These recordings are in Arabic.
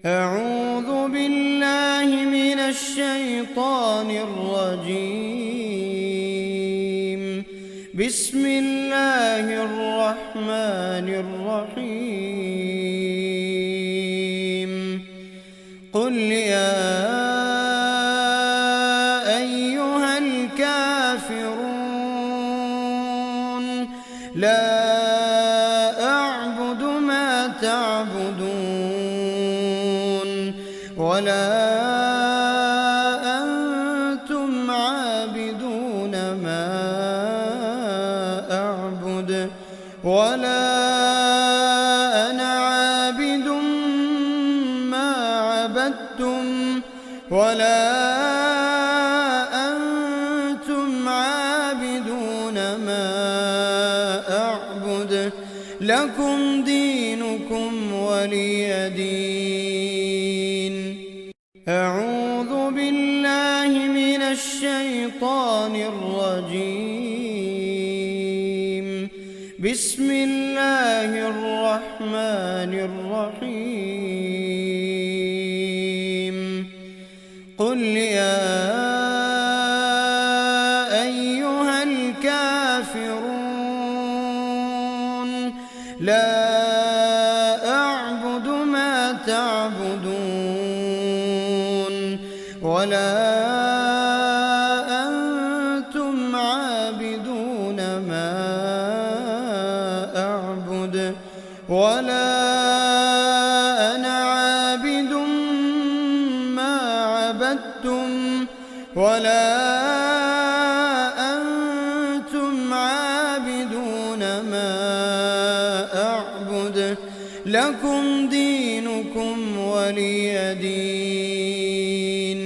أعوذ بالله من الشيطان الرجيم. بسم الله الرحمن الرحيم. قل يا أيها الكافرون لا أعبد ما تعبدون ولا أنتم عابدون ما أعبد ولا أنا عابد ما عبدتم ولا أنتم عابدون ما أعبد لكم دينكم ولي دين. أعوذ بالله من الشيطان الرجيم. بسم الله الرحمن الرحيم. قل يا أيها الكافرون لا أعبد ما تعبدون ولا أنتم عابدون ما أعبد ولا أنا عابد ما عبدتم ولا أنتم عابدون ما أعبد لكم دينكم ولي دين.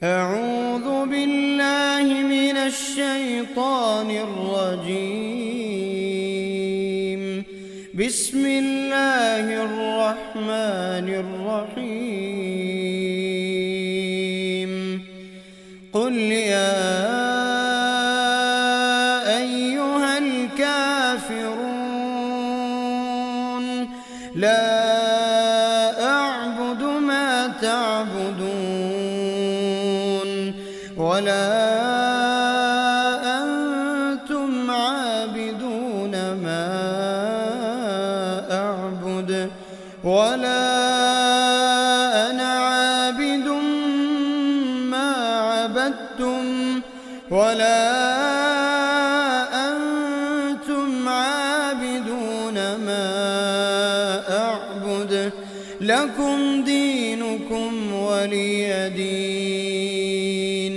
أعوذ بالله من الشيطان الرجيم. بسم الله الرحمن الرحيم. قل يا أيها الكافرون لا أعبد ما تعبدون ولا أنتم عابدون ما أعبد ولا أنا عابد ما عبدتم ولا أنتم عابدون ما أعبد لكم دينكم ولي دين.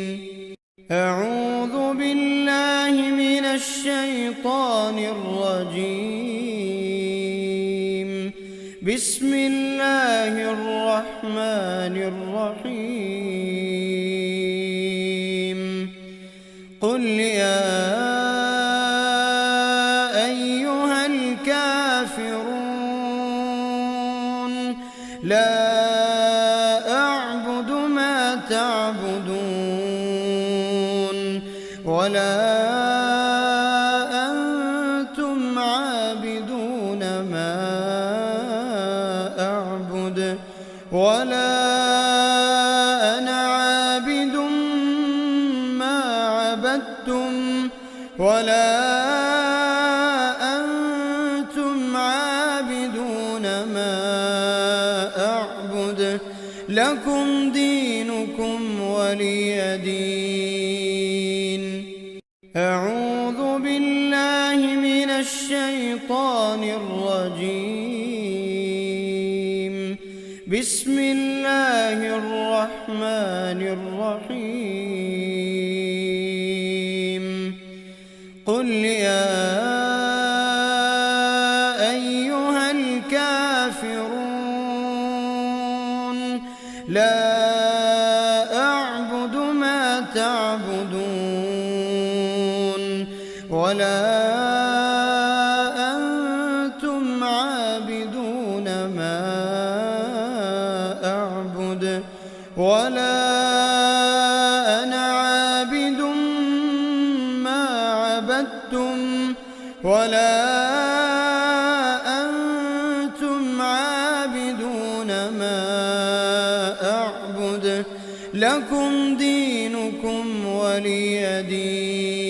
أعوذ بالله من الشيطان الرجيم. بسم الله الرحمن الرحيم. قل يا أيها الكافرون لا أعبد ما تعبدون ولا أنتم عابدون ما أعبد ولا أنا عابد ما عبدتم ولا أنتم عابدون ما أعبد لكم دينكم ولي دين. أعوذ بالله من الشيطان الرجيم. بسم الله الرحمن الرحيم. قل يا أيها الكافرون لا أعبد ما تعبدون ولا أنتم عابدون ما أعبد ولا أنا عابد ما عبدتم ولا أنتم عابدون ما أعبد لكم دينكم ولي دين.